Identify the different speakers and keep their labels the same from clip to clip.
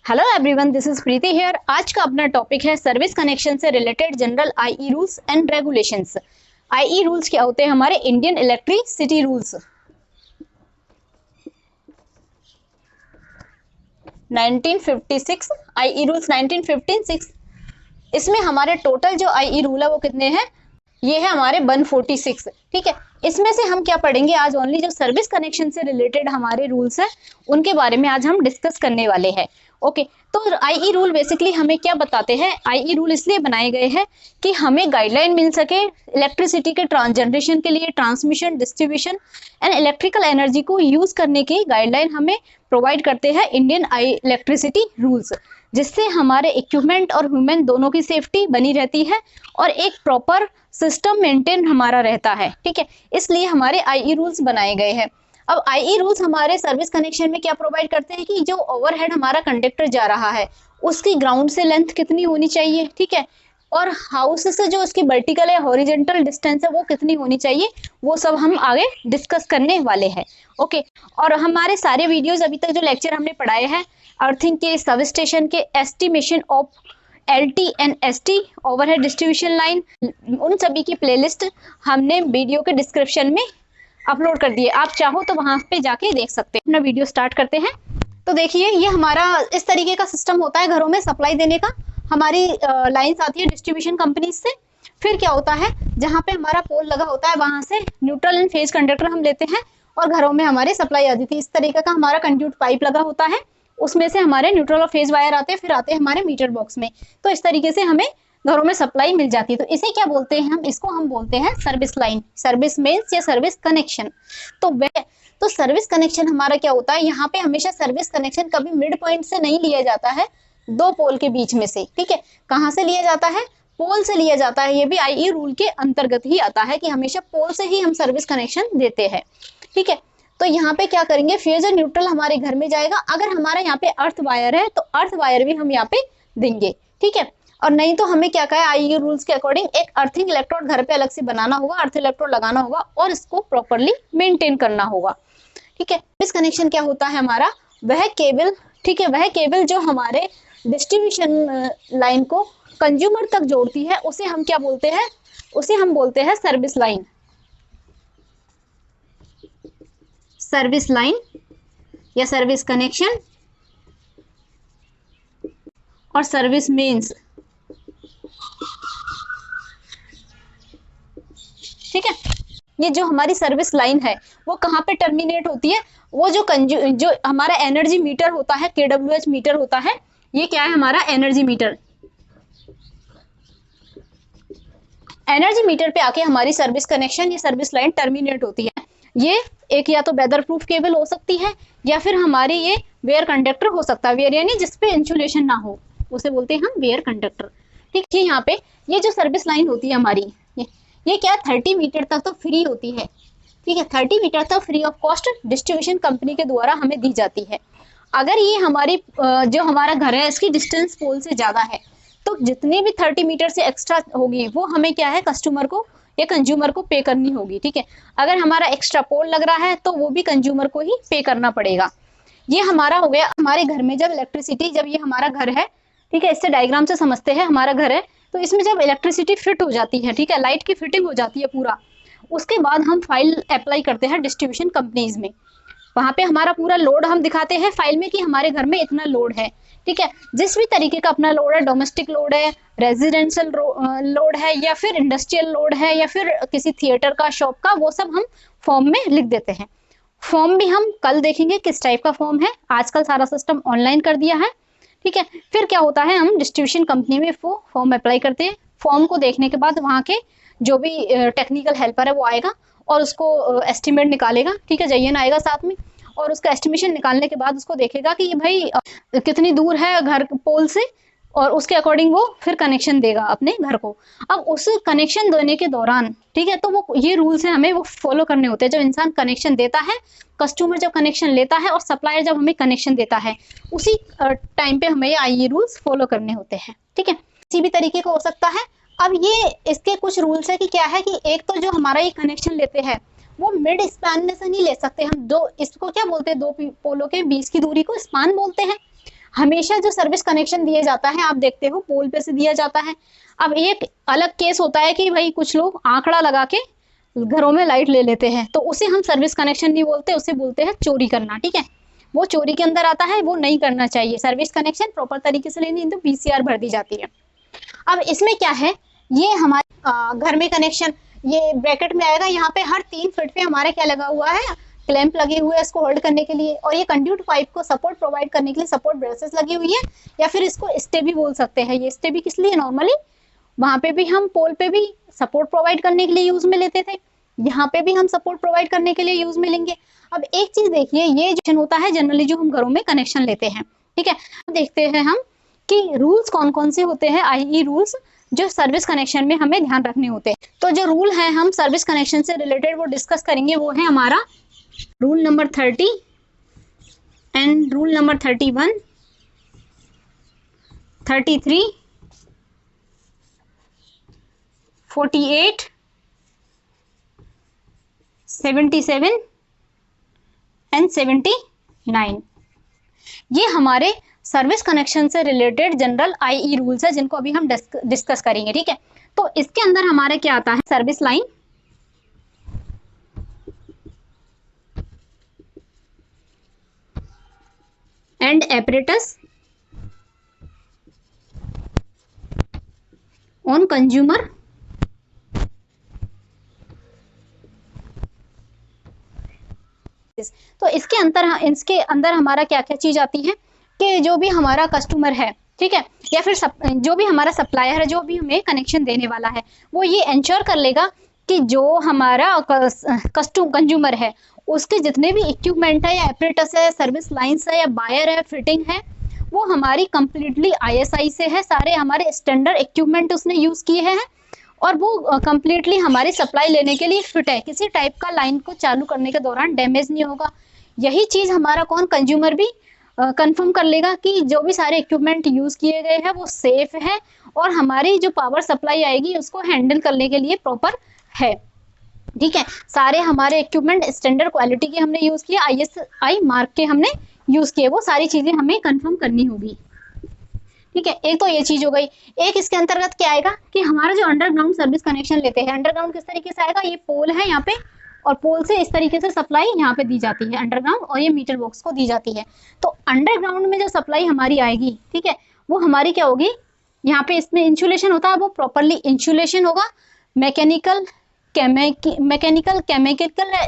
Speaker 1: Hello everyone, this is Preeti here. आज का अपना टॉपिक है सर्विस कनेक्शन से related general IE rules and regulations. IE rules क्या होते हैं? हमारे Indian electricity rules 1956, IE rules 1956। इसमें हमारे टोटल जो आईई रूल है वो कितने हैं? ये है हमारे 146। ठीक है, इसमें से हम क्या पढ़ेंगे आज? ओनली जो सर्विस कनेक्शन से रिलेटेड हमारे रूल्स हैं उनके बारे में आज हम डिस्कस करने वाले हैं। ओके, तो आईई रूल बेसिकली हमें क्या बताते हैं? आईई रूल इसलिए बनाए गए हैं कि हमें गाइडलाइन मिल सके इलेक्ट्रिसिटी के जनरेशन के लिए, transmission, distribution and electrical energy को यूज करने की गाइडलाइन हमें प्रोवाइड करते हैं इंडियन इलेक्ट्रिसिटी रूल्स, जिससे हमारे इक्विपमेंट और ह्यूमन दोनों की सेफ्टी बनी रहती है और एक प्रॉपर सिस्टम मेंटेन हमारा रहता है। ठीक है, इसलिए हमारे आईई रूल्स बनाए गए हैं। अब आईई रूल्स हमारे सर्विस कनेक्शन में क्या प्रोवाइड करते हैं कि जो ओवरहेड हमारा कंडक्टर जा रहा है उसकी ग्राउंड से लेंथ कितनी होनी चाहिए, ठीक है, और हाउस से जो उसकी वर्टिकल या हॉरिजॉन्टल डिस्टेंस है वो कितनी होनी चाहिए, वो सब हम आगे डिस्कस करने वाले हैं। ओके, और हमारे सारे वीडियोस अभी तक जो लेक्चर हमने पढ़ाए हैं अर्थिंग के, सब स्टेशन के, estimation of LT and ST, overhead distribution line, उन सभी की प्लेलिस्ट हमने वीडियो के डिस्क्रिप्शन में अपलोड कर दिए। आप चाहो तो वहां पे जाके देख सकते हैं। अपना वीडियो स्टार्ट करते हैं। तो देखिए, ये हमारा इस तरीके का सिस्टम होता है घरों में सप्लाई देने का। हमारी लाइंस आती है डिस्ट्रीब्यूशन कंपनी से। फिर क्या होता है, जहाँ पे हमारा पोल लगा होता है वहां से न्यूट्रल एंड फेज कंडक्टर हम लेते हैं और घरों में हमारे सप्लाई आती थी। इस तरीके का हमारा कंड्यूट पाइप लगा होता है, उसमें से हमारे न्यूट्रल और फेज वायर आते हैं, फिर आते हैं हमारे मीटर बॉक्स में। तो इस तरीके से हमें घरों में सप्लाई मिल जाती है। तो इसे क्या बोलते हैं? इसको हम बोलते हैं सर्विस लाइन, सर्विस मेन्स या सर्विस कनेक्शन। तो सर्विस कनेक्शन हमारा क्या होता है? यहाँ पे हमेशा सर्विस कनेक्शन कभी मिड पॉइंट से नहीं लिया जाता है, दो पोल के बीच में से। ठीक है, कहाँ से लिया जाता है? पोल से लिया जाता है। ये भी आईई रूल के अंतर्गत ही आता है कि हमेशा पोल से ही हम सर्विस कनेक्शन देते हैं। ठीक है, तो यहाँ पे क्या करेंगे, फेज और न्यूट्रल हमारे घर में जाएगा। अगर हमारा यहाँ पे अर्थ वायर है तो अर्थ वायर भी हम यहाँ पे देंगे। ठीक है, और नहीं तो हमें क्या कहा है आईई रूल्स के अकॉर्डिंग, एक अर्थिंग इलेक्ट्रोड घर पे अलग से बनाना होगा, अर्थ इलेक्ट्रोड लगाना होगा और इसको प्रॉपरली मेंटेन करना होगा। ठीक है, इस कनेक्शन क्या होता है हमारा? वह केबल, ठीक है, वह केबल जो हमारे डिस्ट्रीब्यूशन लाइन को कंज्यूमर तक जोड़ती है उसे हम क्या बोलते हैं? उसे हम बोलते हैं सर्विस लाइन। सर्विस लाइन या सर्विस कनेक्शन और सर्विस मेंस। ठीक है, ये जो हमारी सर्विस लाइन है वो कहाँ पे टर्मिनेट होती है? वो जो हमारा एनर्जी मीटर होता है, केडब्ल्यूएच मीटर होता है, ये क्या है हमारा? Energy meter. एनर्जी मीटर पे आके हमारी सर्विस कनेक्शन या सर्विस लाइन टर्मिनेट होती है। ये एक या तो वेदर प्रूफ केबल हो सकती है या फिर हमारी ये वेयर कंडक्टर हो सकता है। वेयर यानी जिसपे इंसुलेशन ना हो, उसे बोलते हैं हम वेयर कंडक्टर। ठीक है, यहाँ पे ये जो सर्विस लाइन होती है हमारी, ये क्या 30 मीटर तक तो फ्री होती है। ठीक है, 30 मीटर तक free of cost distribution company के द्वारा हमें दी जाती है। अगर ये हमारी जो हमारा घर है इसकी डिस्टेंस पोल से ज्यादा है तो जितनी भी 30 मीटर से एक्स्ट्रा होगी वो हमें क्या है, कस्टमर को या कंज्यूमर को पे करनी होगी। ठीक है, अगर हमारा एक्स्ट्रा पोल लग रहा है तो वो भी कंज्यूमर को ही पे करना पड़ेगा। ये हमारा हो गया हमारे घर में जब इलेक्ट्रिसिटी, जब ये हमारा घर है, ठीक है, इससे डायग्राम से समझते हैं, हमारा घर है तो इसमें जब इलेक्ट्रिसिटी फिट हो जाती है, ठीक है, लाइट की फिटिंग हो जाती है पूरा, उसके बाद हम फाइल अप्लाई करते हैं डिस्ट्रीब्यूशन कंपनीज में। वहां पे हमारा पूरा लोड हम दिखाते हैं फाइल में कि हमारे घर में इतना लोड है। ठीक है, जिस भी तरीके का अपना लोड है, डोमेस्टिक लोड है, रेजिडेंशियल लोड है या फिर इंडस्ट्रियल लोड है या फिर किसी थिएटर का, शॉप का, वो सब हम फॉर्म में लिख देते हैं। फॉर्म भी हम कल देखेंगे किस टाइप का फॉर्म है, आजकल सारा सिस्टम ऑनलाइन कर दिया है। ठीक है, फिर क्या होता है, हम डिस्ट्रीब्यूशन कंपनी में वो फॉर्म अप्लाई करते हैं। फॉर्म को देखने के बाद वहाँ के जो भी टेक्निकल हेल्पर है वो आएगा और उसको एस्टिमेट निकालेगा। ठीक है, जयन आएगा साथ में और उसका एस्टिमेशन निकालने के बाद उसको देखेगा कि ये भाई कितनी दूर है घर पोल से और उसके अकॉर्डिंग वो फिर कनेक्शन देगा अपने घर को। अब उस कनेक्शन देने के दौरान, ठीक है, तो वो ये रूल्स हैं हमें वो फॉलो करने होते हैं। जब इंसान कनेक्शन देता है, कस्टमर जब कनेक्शन लेता है और सप्लायर जब हमें कनेक्शन देता है, उसी टाइम पे हमें आईई रूल्स फॉलो करने होते हैं। ठीक है, किसी भी तरीके का हो सकता है। अब ये इसके कुछ रूल्स है कि क्या है कि एक तो जो हमारा ये कनेक्शन लेते हैं वो मिड स्पैन में से नहीं ले सकते हम। दो, इसको क्या बोलते हैं, दो पोलों के बीच की दूरी को स्पान बोलते हैं। हमेशा जो सर्विस कनेक्शन दिया जाता है आप देखते हो पोल पे से दिया जाता है। अब एक अलग केस होता है कि भाई कुछ लोग आंकड़ा लगा के घरों में लाइट ले लेते हैं, तो उसे हम सर्विस कनेक्शन नहीं बोलते, उसे बोलते हैं चोरी करना। ठीक है, वो चोरी के अंदर आता है, वो नहीं करना चाहिए। सर्विस कनेक्शन प्रॉपर तरीके से लेनी तो पीसीआर भर दी जाती है। अब इसमें क्या है, ये हमारे घर में कनेक्शन ये ब्रैकेट में आएगा। यहाँ पे हर 3 फीट पे हमारे क्या लगा हुआ है, क्लैंप लगे हुए हैं इसको होल्ड करने के लिए, और ये कंड्यूट पाइप को सपोर्ट प्रोवाइड करने के लिए सपोर्ट ब्रेसेस लगी हुई है, या फिर इसको स्टे भी बोल सकते हैं। ये स्टे भी किस लिए, नॉर्मली वहां पे भी हम पोल पे भी सपोर्ट प्रोवाइड करने के लिए यूज में लेते थे, यहाँ पे भी हम सपोर्ट प्रोवाइड करने के लिए यूज में लेंगे। अब एक चीज देखिए, ये जो होता है जनरली जो हम घरों में कनेक्शन लेते हैं, ठीक है, देखते हैं हम कि रूल्स कौन कौन से होते हैं, आईई रूल्स जो सर्विस कनेक्शन में हमें ध्यान रखने होते हैं। तो जो रूल है हम सर्विस कनेक्शन से रिलेटेड वो डिस्कस करेंगे, वो है हमारा rule number 30 and rule number 31, 33, 48, 77 and 79। ये हमारे सर्विस कनेक्शन से रिलेटेड जनरल आईई रूल्स है जिनको अभी हम डिस्कस करेंगे। ठीक है, तो इसके अंदर हमारा क्या आता है, service line, and apparatus on consumer, तो इसके अंदर हमारा क्या क्या चीज आती है कि जो भी हमारा कस्टमर है, ठीक है, या फिर जो भी हमारा सप्लायर है, जो भी हमें कनेक्शन देने वाला है, वो ये इंश्योर कर लेगा कि जो हमारा कंज्यूमर है उसके जितने भी इक्विपमेंट है या एपरेटस है, सर्विस लाइंस है या वायर है, फिटिंग है, वो हमारी कंप्लीटली आईएसआई से है, सारे हमारे स्टैंडर्ड इक्विपमेंट उसने यूज किए हैं और वो कंप्लीटली हमारी सप्लाई लेने के लिए फिट है, किसी टाइप का लाइन को चालू करने के दौरान डैमेज नहीं होगा। यही चीज हमारा कंज्यूमर भी कंफर्म कर लेगा कि जो भी सारे इक्विपमेंट यूज किए गए हैं वो सेफ है और हमारी जो पावर सप्लाई आएगी उसको हैंडल करने के लिए प्रॉपर है। ठीक है, सारे हमारे इक्विपमेंट स्टैंडर्ड क्वालिटी के हमने यूज किए, आईएसआई मार्क के हमने यूज किए, वो सारी चीजें हमें कंफर्म करनी होगी। ठीक है, एक तो ये चीज हो गई। एक इसके अंतर्गत क्या आएगा कि हमारा जो अंडरग्राउंड सर्विस कनेक्शन लेते हैं, अंडरग्राउंड किस तरीके से आएगा, ये पोल है यहाँ पे और पोल से इस तरीके से सप्लाई यहाँ पे दी जाती है अंडरग्राउंड, और ये मीटर बॉक्स को दी जाती है। तो अंडरग्राउंड में जो सप्लाई हमारी आएगी, ठीक है, वो हमारी क्या होगी, यहाँ पे इसमें इंसुलेशन होता है, वो प्रॉपरली इंसुलेशन होगा, मैकेनिकल, केमिकल,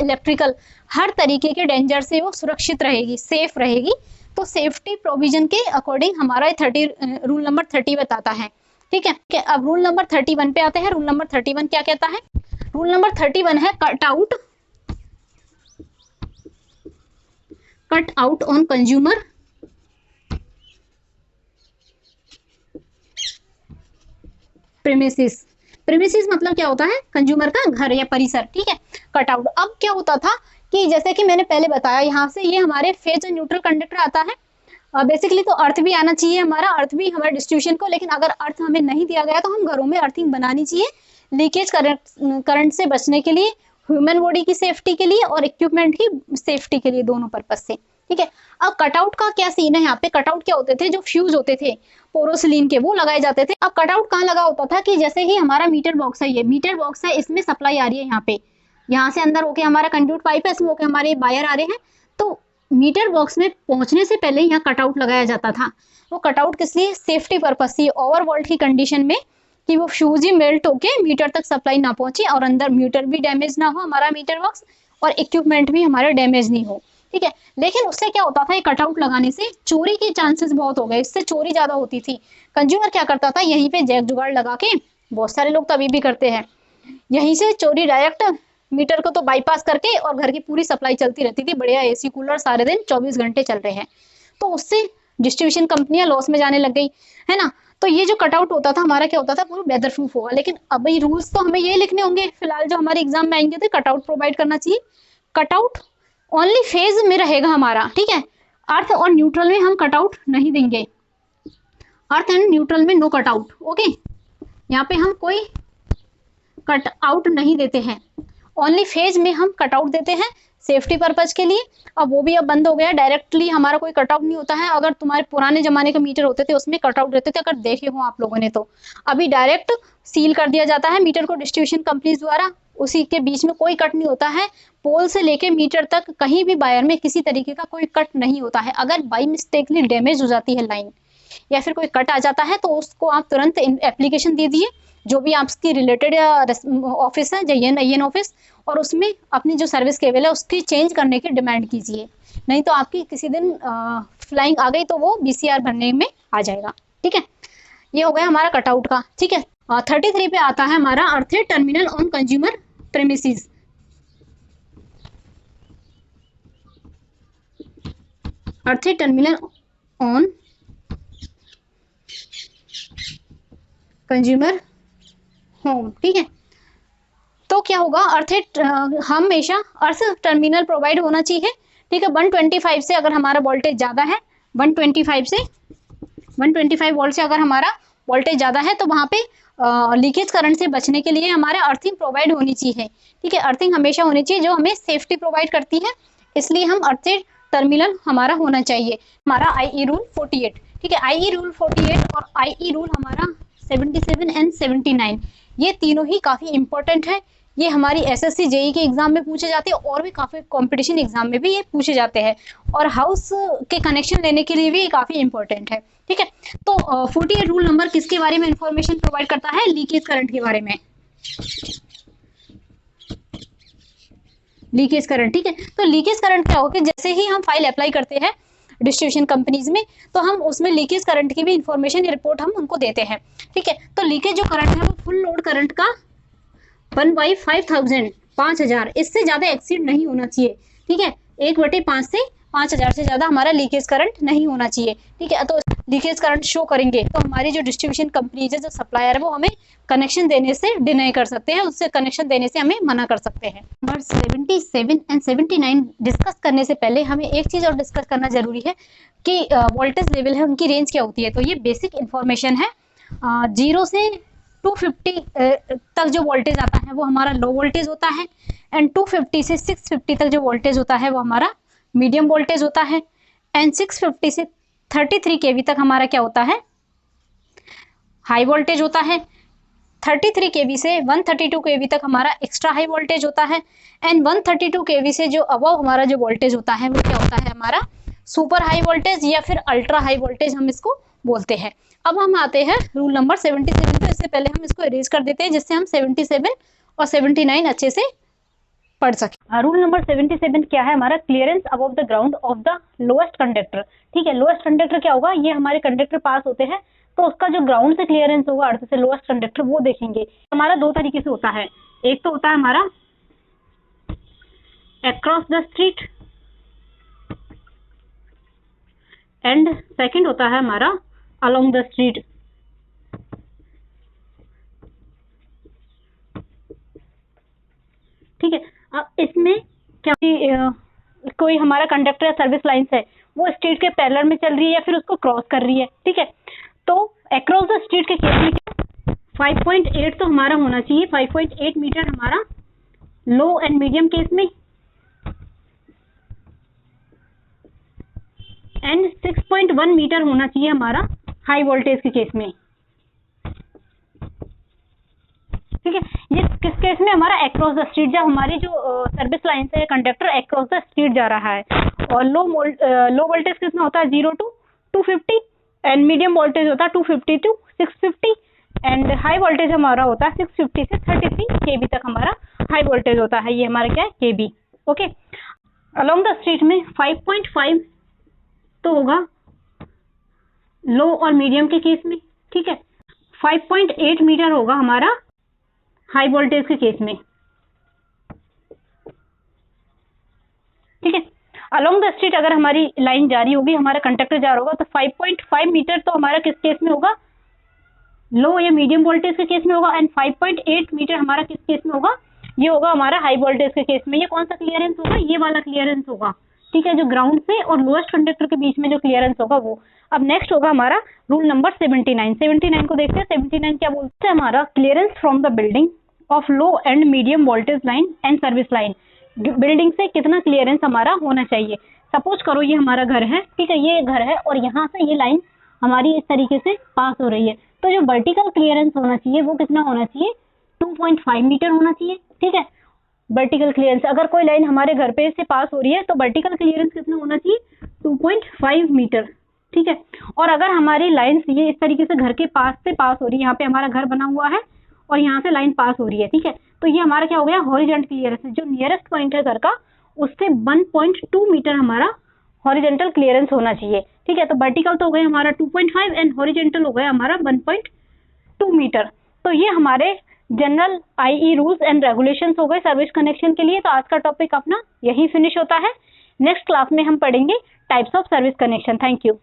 Speaker 1: इलेक्ट्रिकल, हर तरीके के डेंजर से वो सुरक्षित रहेगी, सेफ रहेगी। तो सेफ्टी प्रोविजन के अकॉर्डिंग हमारा रूल नंबर 30 बताता है। ठीक है, अब रूल नंबर 31 पे आते हैं। रूल नंबर 31 क्या कहता है, रूल नंबर 31 है cut out on consumer premises. Premises मतलब क्या होता है, कंज्यूमर का घर या परिसर। ठीक है, कट आउट। अब क्या होता था कि जैसे कि मैंने पहले बताया, यहाँ से ये हमारे फेज और न्यूट्रल कंडक्टर आता है। बेसिकली तो अर्थ भी आना चाहिए, हमारा अर्थ भी हमारे डिस्ट्रीब्यूशन को, लेकिन अगर अर्थ हमें नहीं दिया गया तो हम घरों में अर्थिंग बनानी चाहिए, लीकेज करंट से बचने के लिए, ह्यूमन बॉडी की सेफ्टी के लिए और इक्विपमेंट की सेफ्टी के लिए, दोनों पर्पज से। ठीक है, अब कटआउट का क्या सीन है, यहाँ पे कटआउट क्या होते थे, जो फ्यूज होते थे पोरोसिलीन के, वो लगाए जाते थे। अब कटआउट कहाँ लगा होता था कि जैसे ही हमारा मीटर बॉक्स है, ये मीटर बॉक्स है, इसमें सप्लाई आ रही है, यहाँ पे, यहाँ से अंदर होके हमारा कंड्यूट पाइप है, इसमें होके हमारे वायर आ रहे हैं, तो मीटर बॉक्स में पहुंचने से पहले यहाँ कटआउट लगाया जाता था। वो कटआउट किस लिए, सेफ्टी पर्पज से, ओवर वोल्ट की कंडीशन में, कि वो फ्यूज ही मेल्ट होके मीटर तक सप्लाई ना पहुंचे और अंदर मीटर भी डैमेज ना हो हमारा मीटर बॉक्स, और इक्विपमेंट भी हमारे डैमेज नहीं हो। ठीक है, लेकिन उससे क्या होता था, ये कटआउट लगाने से चोरी के चांसेस बहुत हो गए, इससे चोरी ज्यादा होती थी। कंज्यूमर क्या करता था, यहीं पे जैक जुगाड़ लगा के, बहुत सारे लोग तो अभी भी करते हैं, यहीं से चोरी डायरेक्ट मीटर को तो बाईपास करके, और घर की पूरी सप्लाई चलती रहती थी, बढ़िया एसी कूलर सारे दिन 24 घंटे चल रहे हैं, तो उससे डिस्ट्रीब्यूशन कंपनियां लॉस में जाने लग गई, है ना। तो ये जो कटआउट होता था हमारा क्या होता था, पूरा वेदर प्रूफ होगा। लेकिन अब ये रूल्स तो हमें ये लिखने होंगे फिलहाल जो हमारे एग्जाम में आएंगे, तो कटआउट प्रोवाइड करना चाहिए। कटआउट ओनली फेज में रहेगा हमारा, ठीक है, अर्थ और न्यूट्रल में हम कटआउट नहीं देंगे, अर्थ एंड न्यूट्रल में नो कटआउट। ओके, यहाँ पे हम कोई कट आउट नहीं देते हैं, ओनली फेज में हम कटआउट देते हैं, सेफ्टी पर्पज के लिए। अब वो भी अब बंद हो गया, डायरेक्टली हमारा कोई कट ऑफ नहीं होता है। अगर तुम्हारे पुराने जमाने के मीटर होते थे उसमें कट आउट रहते थे, अगर देखे हो आप लोगों ने, तो अभी डायरेक्ट सील कर दिया जाता है मीटर को डिस्ट्रीब्यूशन कंपनीज द्वारा। उसी के बीच में कोई कट नहीं होता है, पोल से लेके मीटर तक कहीं भी वायर में किसी तरीके का कोई कट नहीं होता है। अगर बाई मिस्टेकली डैमेज हो जाती है लाइन या फिर कोई कट आ जाता है तो उसको आप तुरंत एप्लीकेशन दे दिए जो भी आपकी रिलेटेड ऑफिस है, जैन ऑफिस, और उसमें अपनी जो सर्विस केबल है उसकी चेंज करने की डिमांड कीजिए। नहीं तो आपकी किसी दिन फ्लाइंग आ गई तो वो BCR भरने में आ जाएगा। ठीक है, ये हो गया हमारा कटआउट का। ठीक है, 33 पे आता है हमारा earthed terminal on consumer premises. Earthed terminal on consumer home. ठीक है, तो क्या होगा, अर्थेड हमेशा अर्थ टर्मिनल प्रोवाइड होना चाहिए। ठीक है, 125 से अगर हमारा वोल्टेज ज़्यादा है, 125 वोल्ट से अगर हमारा वोल्टेज ज़्यादा है तो वहाँ पे लीकेज करंट से बचने के लिए हमारे अर्थिंग प्रोवाइड होनी चाहिए। ठीक है, अर्थिंग हमेशा होनी चाहिए जो हमें सेफ्टी प्रोवाइड करती है, इसलिए हम अर्थेड टर्मिनल हमारा होना चाहिए। हमारा IE रूल 48। ठीक है, IE रूल 48 और IE रूल हमारा 77 एंड 79, ये तीनों ही काफ़ी इंपॉर्टेंट है। ये हमारी SSC JEE के एग्जाम में पूछे जाते हैं और भी काफ़ी कंपटीशन एग्जाम में भी ये पूछे जाते हैं, और हाउस के कनेक्शन लेने के लिए भी ये काफ़ी इंपॉर्टेंट है। ठीक है, तो 48 रूल नंबर किसके बारे में इंफॉर्मेशन प्रोवाइड करता है, लीकेज करंट के बारे में। लीकेज करंट, ठीक है, तो लीकेज करंट क्या होगा, जैसे ही हम फाइल अप्लाई करते हैं डिस्ट्रीब्यूशन कंपनीज में तो हम उसमें लीकेज करंट की भी इंफॉर्मेशन रिपोर्ट हम उनको देते हैं। ठीक है, तो लीकेज जो करंट है वो फुल लोड करंट का 1/5000 5000 इससे ज़्यादा एक्सीड नहीं होना चाहिए। ठीक है, 1/5 से 5000 से ज़्यादा हमारा लीकेज करंट नहीं होना चाहिए। ठीक है, तो लीकेज करंट शो करेंगे तो हमारी जो डिस्ट्रीब्यूशन कंपनीज है, जो सप्लायर है, वो हमें कनेक्शन देने से डिनाई कर सकते हैं, उससे कनेक्शन देने से हमें मना कर सकते हैं। नंबर 77 एंड 79 डिस्कस करने से पहले हमें एक चीज़ और डिस्कस करना जरूरी है कि वोल्टेज लेवल है उनकी रेंज क्या होती है। तो ये बेसिक इंफॉर्मेशन है। 0 से 250 तक जो वोल्टेज आता है वो हमारा लो वोल्टेज होता है, एंड 250 से 650 तक जो वोल्टेज होता है वो हमारा मीडियम वोल्टेज होता है, एंड 650 से 33 kV तक हमारा क्या होता है, हाई वोल्टेज होता है। 33 kV से 132 kV तक हमारा एक्स्ट्रा हाई वोल्टेज होता है, एंड 132 kV से जो अबव हमारा जो वोल्टेज होता है वो क्या होता है, हमारा सुपर हाई वोल्टेज या फिर अल्ट्रा हाई वोल्टेज हम इसको बोलते हैं। अब हम आते हैं रूल नंबर 77 पे। इससे पहले हम इसको इरेज कर देते हैं जिससे हम 77 और 79 अच्छे से पढ़ सके। रूल नंबर 77 क्या है, हमारा clearance above the ground of the lowest conductor. ठीक है, लोएस्ट कंडक्टर क्या होगा, ये हमारे कंडक्टर पास होते हैं तो उसका जो ग्राउंड से क्लियरेंस होगा अर्थ से लोएस्ट कंडक्टर, वो देखेंगे। हमारा दो तरीके से होता है, एक तो होता है हमारा across the street and second होता है हमारा अलोंग द स्ट्रीट। ठीक है, अब इसमें क्या कोई हमारा कंडक्टर या सर्विस लाइन है वो स्ट्रीट के पैरेलल में चल रही है या फिर उसको क्रॉस कर रही है। ठीक है, तो अक्रॉस द स्ट्रीट के केस में 5.8 तो हमारा होना चाहिए, 5.8 मीटर हमारा लो एंड मीडियम केस में, एंड 6.1 मीटर होना चाहिए हमारा हाई वोल्टेज के केस में। ठीक है, ये किस केस में, हमारा अक्रॉस द स्ट्रीट, जब हमारी जो सर्विस लाइन से कंडक्टर अक्रॉस द स्ट्रीट जा रहा है। और लो वोल्टेज कितना होता है, 0 to 250, एंड मीडियम वोल्टेज होता है 250 to 650, एंड हाई वोल्टेज हमारा होता है 650 से 33 kV तक हमारा हाई वोल्टेज होता है। ये हमारा क्या है, kV। Okay, along the street में 5.5 तो होगा लो और मीडियम के केस में। ठीक है, 5.8 मीटर होगा हमारा हाई वोल्टेज के केस में। ठीक है, अलोंग द स्ट्रीट अगर हमारी लाइन जारी होगी, हमारा कंडक्टर जा रहा होगा, तो 5.5 मीटर तो हमारा किस केस में होगा, लो या मीडियम वोल्टेज के केस में होगा, एंड 5.8 मीटर हमारा किस केस में होगा, ये होगा हमारा हाई वोल्टेज के केस में। ये कौन सा क्लियरेंस होगा, ये वाला क्लियरेंस होगा। ठीक है, जो ग्राउंड से और लोएस्ट कंडक्टर के बीच में जो क्लियरेंस होगा वो। अब नेक्स्ट होगा हमारा रूल नंबर 79 को देखते हैं। 79 क्या बोलते हैं, हमारा clearance from the building of low and medium voltage line and service line.
Speaker 2: Building से कितना क्लियरेंस हमारा होना चाहिए। सपोज करो ये हमारा घर है, ठीक है, ये घर है और यहाँ से ये लाइन हमारी इस तरीके से पास हो रही है, तो जो वर्टिकल क्लियरेंस होना चाहिए वो कितना होना चाहिए, 2.5 मीटर होना चाहिए, ठीक है। वर्टिकल क्लियरेंस, अगर कोई लाइन हमारे घर पे से पास हो रही है तो वर्टिकल क्लियरेंस कितना होना चाहिए, 2.5 मीटर, ठीक है। और अगर हमारी लाइन ये इस तरीके से घर के पास से पास हो रही है, यहाँ पे हमारा घर बना हुआ है और यहाँ से लाइन पास हो रही है, ठीक है, तो ये हमारा क्या हो गया, हॉरिजॉन्टल क्लियरेंस, जो नियरेस्ट पॉइंट है घर का उससे 1.2 मीटर हमारा हॉरिजॉन्टल क्लियरेंस होना चाहिए, ठीक है। तो वर्टिकल तो हो गया हमारा 2.5 एंड हॉरिजॉन्टल हो गया हमारा 1.2 मीटर। तो ये हमारे general IE rules and regulations हो गए सर्विस कनेक्शन के लिए। तो आज का टॉपिक अपना यही फिनिश होता है। नेक्स्ट क्लास में हम पढ़ेंगे types of service connection. Thank you.